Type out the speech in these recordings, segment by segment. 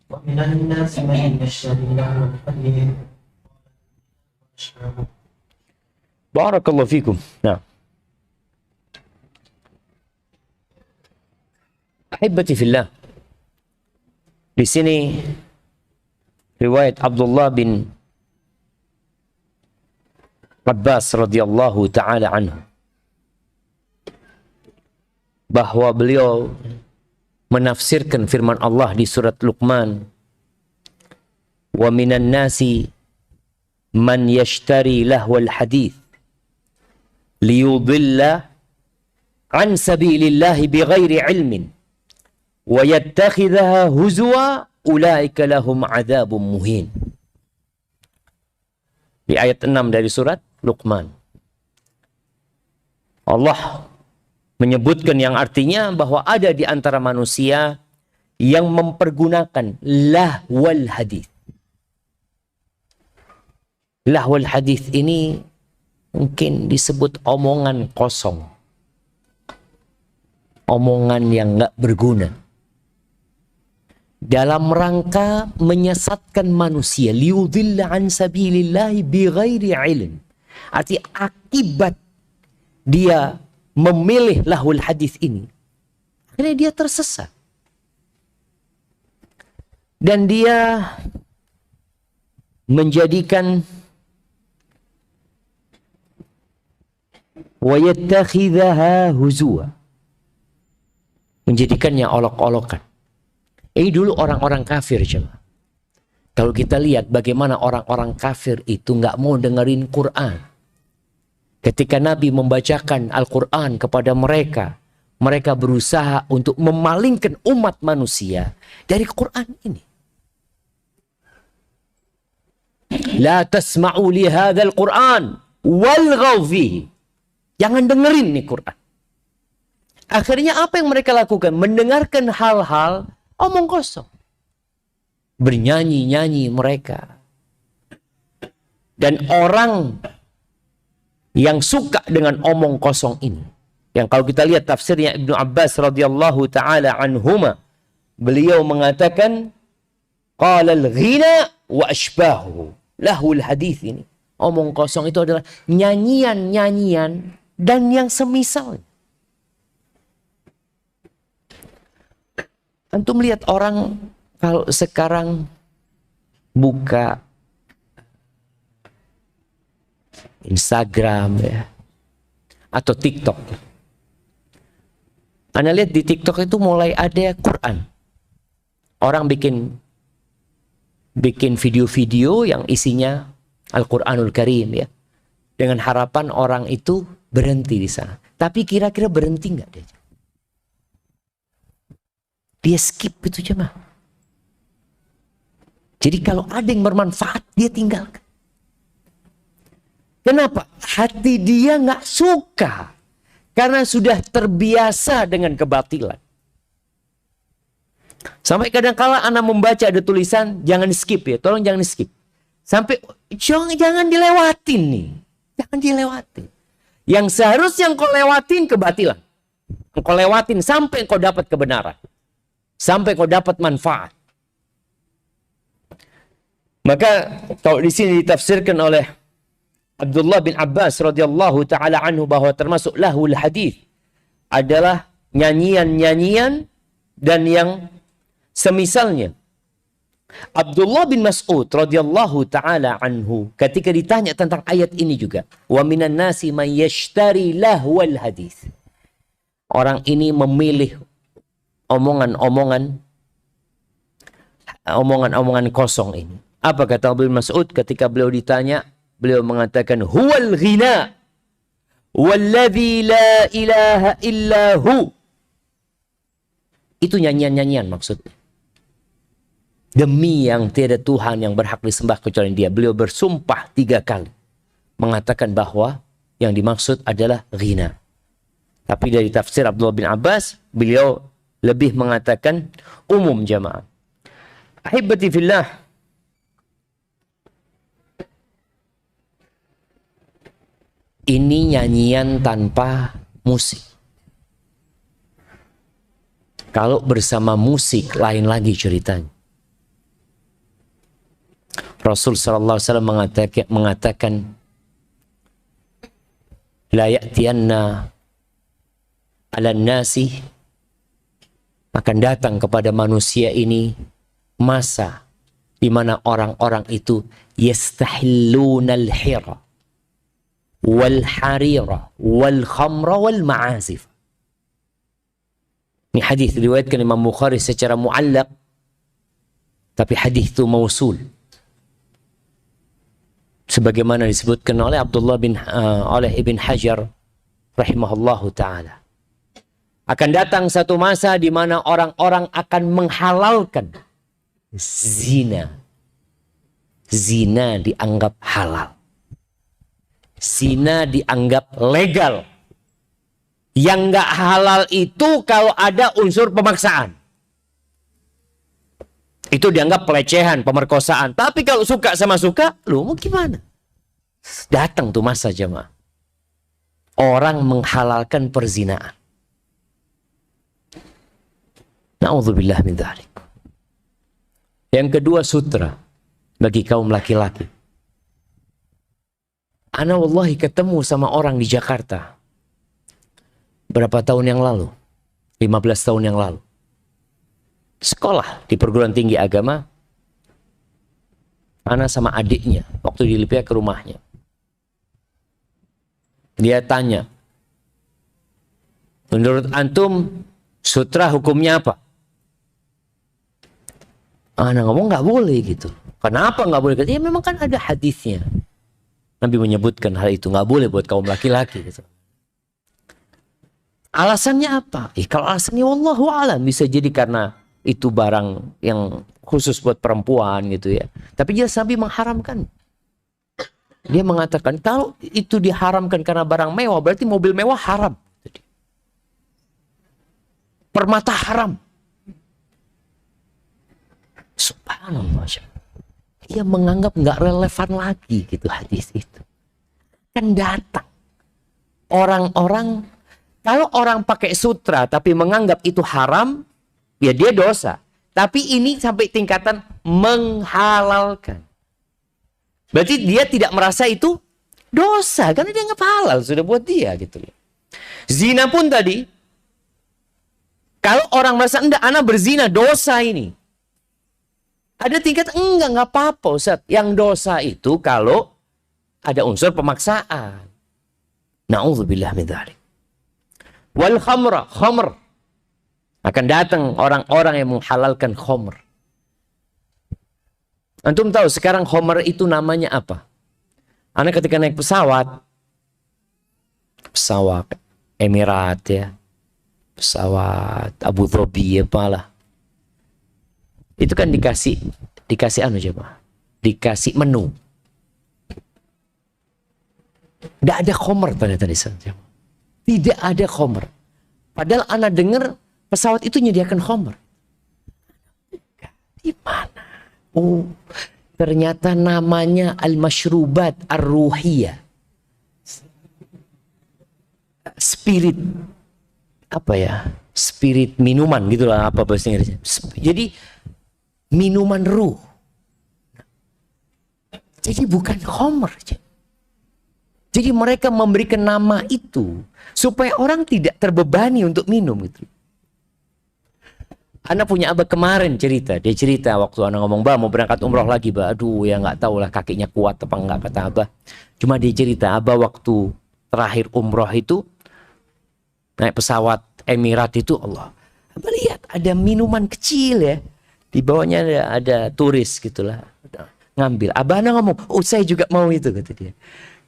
ومن الناس من يشتري لهو الحديث. Barakallahu fikum. Nah, ahibati fillah. Di sini riwayat Abdullah bin Abbas radhiyallahu taala anhu bahwa beliau menafsirkan firman Allah di surat Luqman, wa minan nasi man yashtari lahwal hadith liyudilla an sabilillahi bighairi ilmin wa yattakhidhaha huzwa ulaika lahum adzabun muhin. Di ayat 6 dari surat Luqman, Allah menyebutkan yang artinya bahwa ada di antara manusia yang mempergunakan lahwal hadith. Lahwal hadith ini mungkin disebut omongan kosong, omongan yang nggak berguna, dalam rangka menyesatkan manusia. Liyudilla an sabilillahi bighairi ilm. Arti akibat dia memilih lahwal hadis ini, akhirnya dia tersesat. Dan dia menjadikan wa yattakhidhaha huzwa, menjadikannya olok-olokan. Ini dulu orang-orang kafir, jemaah. Kalau kita lihat bagaimana orang-orang kafir itu nggak mau dengerin Quran. Ketika Nabi membacakan Al-Quran kepada mereka, mereka berusaha untuk memalingkan umat manusia dari Quran ini. La tasma'u li hadzal Quran walghaw fihi. Jangan dengerin nih Quran. Akhirnya apa yang mereka lakukan? Mendengarkan hal-hal omong kosong. Bernyanyi-nyanyi mereka. Dan orang yang suka dengan omong kosong ini, yang kalau kita lihat tafsirnya Ibnu Abbas radhiyallahu taala anhuma, beliau mengatakan qala al-ghina wa ashbahu. Lahul hadis ini, omong kosong itu adalah nyanyian-nyanyian dan yang semisal. Antum lihat orang kalau sekarang buka Instagram ya, atau TikTok. Anda lihat di TikTok itu mulai ada Quran. Orang bikin video-video yang isinya Al-Quranul Karim ya, dengan harapan orang itu berhenti di sana. Tapi kira-kira berhenti nggak dia? Dia skip itu cuma. Jadi kalau ada yang bermanfaat dia tinggalkan. Kenapa? Hati dia nggak suka. Karena sudah terbiasa dengan kebatilan. Sampai kadang-kala anak membaca ada tulisan, jangan skip ya. Tolong jangan skip. Sampai, jangan dilewatin nih. Jangan dilewatin. Yang seharusnya kau lewatin kebatilan. Kau lewatin sampai kau dapat kebenaran. Sampai kau dapat manfaat. Maka kalau di sini ditafsirkan oleh Abdullah bin Abbas radhiyallahu taala anhu bahwa termasuk lahul hadis adalah nyanyian-nyanyian dan yang semisalnya. Abdullah bin Mas'ud radhiyallahu taala anhu ketika ditanya tentang ayat ini juga, wa minan nasi man yashtari lahwal hadis. Orang ini memilih omongan-omongan kosong ini. Apa kata Abdullah bin Mas'ud ketika beliau ditanya? Beliau mengatakan huwal ghina walladzi la ilaha illahu. Itu nyanyian-nyanyian maksudnya. Demi yang tiada Tuhan yang berhak disembah kecuali Dia. Beliau bersumpah 3 kali mengatakan bahwa yang dimaksud adalah ghina. Tapi dari tafsir Abdullah bin Abbas, beliau lebih mengatakan umum jamaah. Ahibati fillah. Ini nyanyian tanpa musik. Kalau bersama musik lain lagi ceritanya. Rasul sallallahu alaihi wasallam mengatakan la ya'tiyanna 'alan nasi, akan datang kepada manusia ini masa di mana orang-orang itu yastahillunal hira wal harira wal khamra wal ma'azif. Ini hadis diriwayatkan Imam Bukhari secara muallaq, tapi hadis itu mausul. Sebagaimana disebutkan oleh oleh Ibn Hajar rahimahullahu taala. Akan datang satu masa di mana orang-orang akan menghalalkan zina. Zina dianggap halal. Zina dianggap legal. Yang nggak halal itu kalau ada unsur pemaksaan. Itu dianggap pelecehan, pemerkosaan. Tapi kalau suka sama suka, lu mau gimana? Datang tuh masa jemaah. Orang menghalalkan perzinaan. Na'udzubillah min dzalik. Yang kedua, sutra bagi kaum laki-laki. Ana wallahi ketemu sama orang di Jakarta berapa tahun yang lalu, 15 tahun yang lalu. Sekolah di perguruan tinggi agama. Ana sama adiknya waktu di Libya ke rumahnya. Dia tanya, menurut antum sutra hukumnya apa? Ana ngomong nggak boleh gitu. Kenapa nggak boleh? Ya memang kan ada hadisnya. Nabi menyebutkan hal itu nggak boleh buat kaum laki-laki. Gitu. Alasannya apa? Kalau alasannya wallahu a'lam, bisa jadi karena itu barang yang khusus buat perempuan gitu ya. Tapi jelas Nabi mengharamkan. Dia mengatakan kalau itu diharamkan karena barang mewah, berarti mobil mewah haram. Permata haram. Subhanallah. Dia menganggap nggak relevan lagi gitu hadis itu. Kan datang orang-orang, kalau orang pakai sutra tapi menganggap itu haram, ya dia dosa. Tapi ini sampai tingkatan menghalalkan. Berarti dia tidak merasa itu dosa karena dia nggak halal sudah buat dia gitu. Zina pun tadi, kalau orang merasa enggak, anak berzina dosa ini. Ada tingkat enggak apa-apa Ustaz. Yang dosa itu kalau ada unsur pemaksaan. Na'udzubillah min dzalik. Wal khamra, khamr. Akan datang orang-orang yang menghalalkan khamr. Antum tahu sekarang khamr itu namanya apa? Anak ketika naik pesawat Emirat ya, pesawat Abu Dhabi apalah. Itu kan dikasih dikasih menu. Tidak ada khamr ternyata di sana. Tidak ada khamr. Padahal anak dengar pesawat itu menyediakan khamr. Di mana? Oh, ternyata namanya al-masyrubat ar-ruhiyah. Spirit apa ya? Spirit minuman gitulah apa bahasa Inggrisnya. Jadi minuman ruh. Jadi bukan khamr. Jadi mereka memberikan nama itu supaya orang tidak terbebani untuk minum itu. Anak punya abah kemarin cerita. Dia cerita waktu anak ngomong, "Bah, mau berangkat umroh lagi, bah." Aduh, ya nggak tahu lah kakinya kuat apa enggak, kata abah. Cuma dia cerita, abah waktu terakhir umroh itu naik pesawat Emirat itu, Allah. Abah lihat ada minuman kecil ya. Di bawahnya ada turis gitulah. Ngambil. Abah anak ngomong, "Oh, saya juga mau itu," kata dia.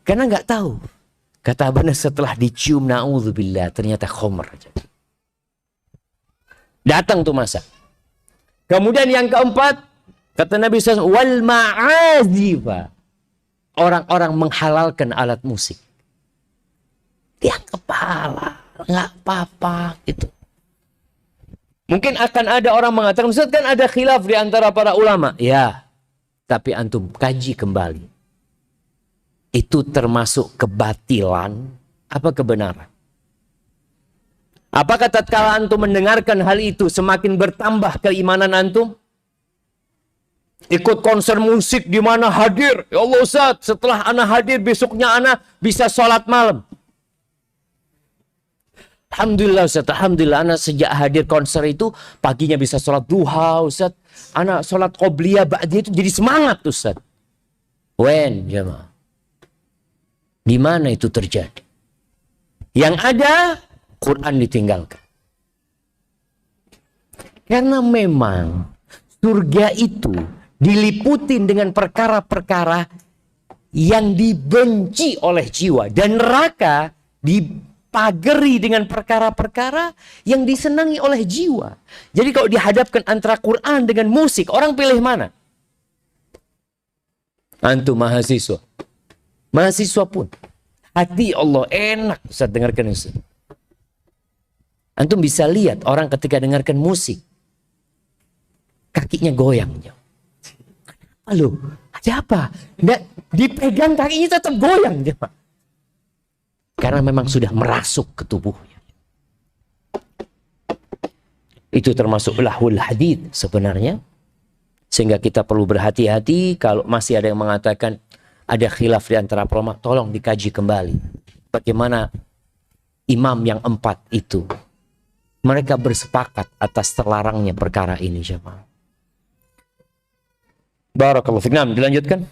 Karena nggak tahu. Kata abah setelah dicium, na'udzubillah, ternyata khamr aja. Datang tuh masa. Kemudian yang keempat, kata Nabi SAW, wal ma'azifa. Orang-orang menghalalkan alat musik. Dia kepala, nggak apa-apa gitu. Mungkin akan ada orang mengatakan, Ustaz kan ada khilaf di antara para ulama. Ya, tapi antum kaji kembali. itu termasuk kebatilan apa kebenaran? Apakah tatkala antum mendengarkan hal itu semakin bertambah keimanan antum? Ikut konser musik di mana hadir. Ya Allah Ustaz, setelah ana hadir besoknya ana bisa sholat malam. Alhamdulillah Ustaz, alhamdulillah ana sejak hadir konser itu paginya bisa sholat duha Ustaz. Ana sholat qobliyah ba'diyah itu jadi semangat Ustaz. When jemaah? Di mana itu terjadi? Yang ada Quran ditinggalkan. Karena memang surga itu diliputin dengan perkara-perkara yang dibenci oleh jiwa. Dan neraka dipagari dengan perkara-perkara yang disenangi oleh jiwa. Jadi kalau dihadapkan antara Quran dengan musik, orang pilih mana? Antum mahasiswa. Mahasiswa pun. Hati Allah enak Ustaz dengarkan Ustaz. Antum bisa lihat orang ketika dengarkan musik. Kakinya goyang. Halo, ada apa? Nggak, dipegang kakinya tetap goyang. Karena memang sudah merasuk ke tubuhnya. Itu termasuk lahul hadid sebenarnya. Sehingga kita perlu berhati-hati kalau masih ada yang mengatakan ada khilaf di antara ulama, tolong dikaji kembali. Bagaimana imam yang 4 itu mereka bersepakat atas terlarangnya perkara ini, jemaah. Barakallahu fiik. Dilanjutkan.